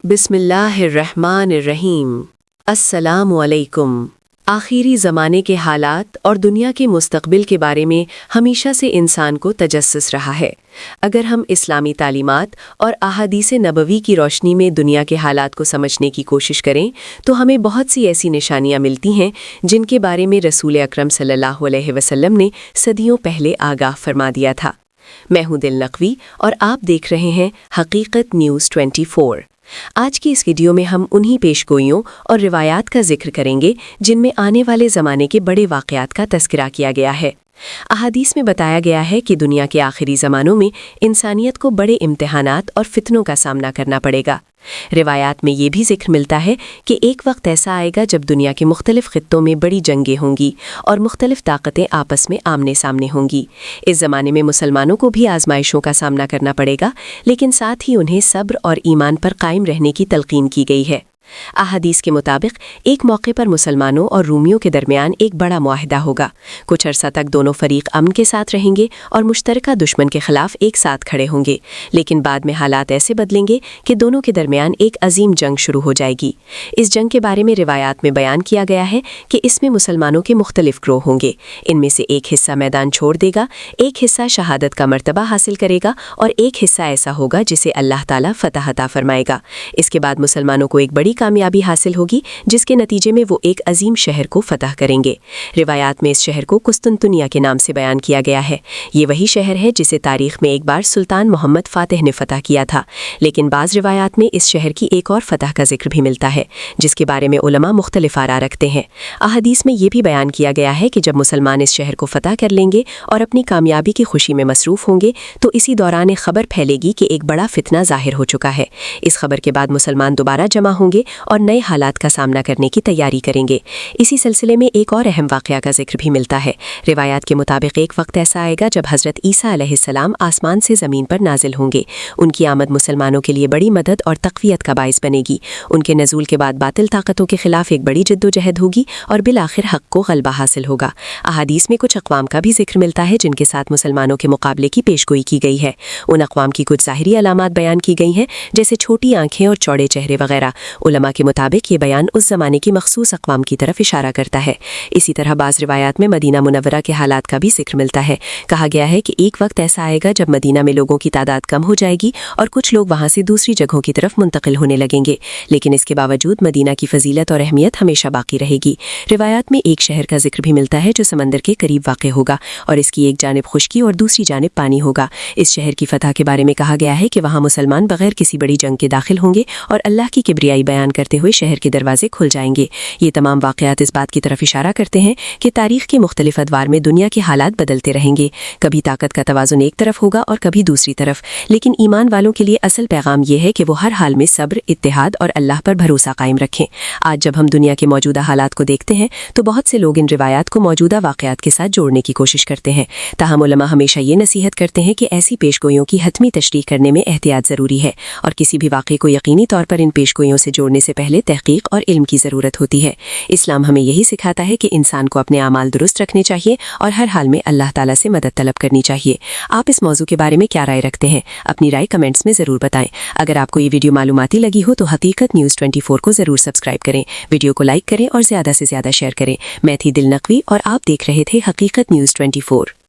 बिस्मिल्लाहिर्रहमानिर्रहीम। अस्सलामु अलैकुम। आखिरी ज़माने के हालात और दुनिया के मुस्तक़बिल के बारे में हमेशा से इंसान को तजस्सुस रहा है। अगर हम इस्लामी तालीमात और अहादीस नबवी की रोशनी में दुनिया के हालात को समझने की कोशिश करें तो हमें बहुत सी ऐसी निशानियां मिलती हैं जिनके बारे में रसूल अकरम सल्लल्लाहु अलैहि वसल्लम ने सदियों पहले आगाह फरमा दिया था। मैं हूं दिल नकवी और आप देख रहे हैं हकीकत न्यूज़ 24। आज की इस वीडियो में हम उन्हीं पेशगोइयों और रिवायात का जिक्र करेंगे जिनमें आने वाले ज़माने के बड़े वाक़यात का तज़किरा किया गया है। अहादीस में बताया गया है कि दुनिया के आखिरी ज़मानों में इंसानियत को बड़े इम्तिहानात और फितनों का सामना करना पड़ेगा। रिवायात में ये भी जिक्र मिलता है कि एक वक्त ऐसा आएगा जब दुनिया के मुख्तलिफ खित्तों में बड़ी जंगें होंगी और मुख्तलिफ ताकतें आपस में आमने सामने होंगी। इस ज़माने में मुसलमानों को भी आजमाइशों का सामना करना पड़ेगा, लेकिन साथ ही उन्हें सब्र और ईमान पर कायम रहने की तलकीन की गई है। अहादीस के मुताबिक एक मौके पर मुसलमानों और रूमियों के दरमियान एक बड़ा मुआहिदा होगा। कुछ अरसा तक दोनों फरीक अमन के साथ रहेंगे और मुश्तरका दुश्मन के खिलाफ एक साथ खड़े होंगे, लेकिन बाद में हालात ऐसे बदलेंगे कि दोनों के दरमियान एक अजीम जंग शुरू हो जाएगी। इस जंग के बारे में रिवायात में बयान किया गया है कि इसमें मुसलमानों के मुख्तलिफ ग्रोह होंगे। इनमें से एक हिस्सा मैदान छोड़ देगा, एक हिस्सा शहादत का मर्तबा हासिल करेगा और एक हिस्सा ऐसा होगा जिसे अल्लाह ताला फतह अता फरमाएगा। इसके बाद मुसलमानों को एक बड़ी कामयाबी हासिल होगी, जिसके नतीजे में वो एक अजीम शहर को फतह करेंगे। रिवायात में इस शहर को कुस्तुनतुनिया के नाम से बयान किया गया है। ये वही शहर है जिसे तारीख में एक बार सुल्तान मोहम्मद फातिह ने फतह किया था, लेकिन बाज़ रिवायात में इस शहर की एक और फतह का जिक्र भी मिलता है, जिसके बारे में उलमा मुख्तलिफ आरा रखते हैं। अहादीस में ये भी बयान किया गया है कि जब मुसलमान इस शहर को फतह कर लेंगे और अपनी कामयाबी की खुशी में मसरूफ़ होंगे तो इसी दौरान एक खबर फैलेगी कि एक बड़ा फितना ज़ाहिर हो चुका है। इस खबर के बाद मुसलमान दोबारा जमा होंगे और नए हालात का सामना करने की तैयारी करेंगे। इसी सिलसिले में एक और अहम वाक़या का जिक्र भी मिलता है। रिवायात के मुताबिक एक वक्त ऐसा आएगा जब हज़रत ईसा अलैहिस्सलाम आसमान से ज़मीन पर नाजिल होंगे। उनकी आमद मुसलमानों के लिए बड़ी मदद और तक़वियत का बाइस बनेगी। उनके नज़ूल के बाद बातिल ताकतों के खिलाफ एक बड़ी जद्दोजहद होगी और बिल आखिर हक़ को गलबा हासिल होगा। अहादीस में कुछ अक़वाम का भी जिक्र मिलता है जिनके साथ मुसलमानों के मुकाबले की पेशगोई की गई है। उन अक़वाम की कुछ ज़ाहिरी अलामात बयान की गई हैं, जैसे छोटी आँखें और चौड़े चेहरे वगैरह। उलमा के मुताबिक ये बयान उस ज़माने की मखसूस अक़वाम की तरफ इशारा करता है। इसी तरह बाज़ रिवायात में मदीना मुनव्वरा के हालात का भी जिक्र मिलता है। कहा गया है कि एक वक्त ऐसा आएगा जब मदीना में लोगों की तादाद कम हो जाएगी और कुछ लोग वहाँ से दूसरी जगहों की तरफ मुंतकिल होने लगेंगे, लेकिन इसके बावजूद मदीना की फजीलत और अहमियत हमेशा बाकी रहेगी। रिवायात में एक शहर का जिक्र भी मिलता है जो समंदर के करीब वाक़ होगा और इसकी एक जानिब खुश्की और दूसरी जानिब पानी होगा। इस शहर की फतह के बारे में कहा गया है कि वहाँ मुसलमान बगैर किसी बड़ी जंग के दाखिल होंगे और अल्लाह की किबरियाई बयान करते हुए शहर के दरवाजे खुल जाएंगे। ये तमाम वाक़यात इस बात की तरफ इशारा करते हैं कि तारीख़ के मुख्तलिफ अदवार में दुनिया के हालात बदलते रहेंगे। कभी ताकत का तवाज़ुन एक तरफ होगा और कभी दूसरी तरफ, लेकिन ईमान वालों के लिए असल पैगाम यह है कि वो हर हाल में सब्र, इत्तिहाद और अल्लाह पर भरोसा कायम रखें। आज जब हम दुनिया के मौजूदा हालात को देखते हैं तो बहुत से लोग इन रिवायात को मौजूदा वाक़यात के साथ जोड़ने की कोशिश करते हैं। ताहम उलमा हमेशा ये नसीहत करते हैं कि ऐसी पेशगोइयों की हतमी तशरीह करने में एहतियात ज़रूरी है और किसी भी वाक़े को यकीनी तौर पर इन पेशगोइयों से जोड़ने से पहले तहक़ीक़ और इल्म की ज़रूरत होती है। इस्लाम हमें यही सिखाता है कि इंसान को अपने आमाल दुरुस्त रखने चाहिए और हर हाल में अल्लाह ताला से मदद तलब करनी चाहिए। आप इस मौजू के बारे में क्या राय रखते हैं? अपनी राय कमेंट्स में ज़रूर बताएं। अगर आपको ये वीडियो मालूमाती लगी हो तो हकीकत न्यूज़ 24 को ज़रूर सब्सक्राइब करें, वीडियो को लाइक करें और ज़्यादा से ज़्यादा शेयर करें। मैं थी दिल नकवी और आप देख रहे थे हकीकत न्यूज़ 24।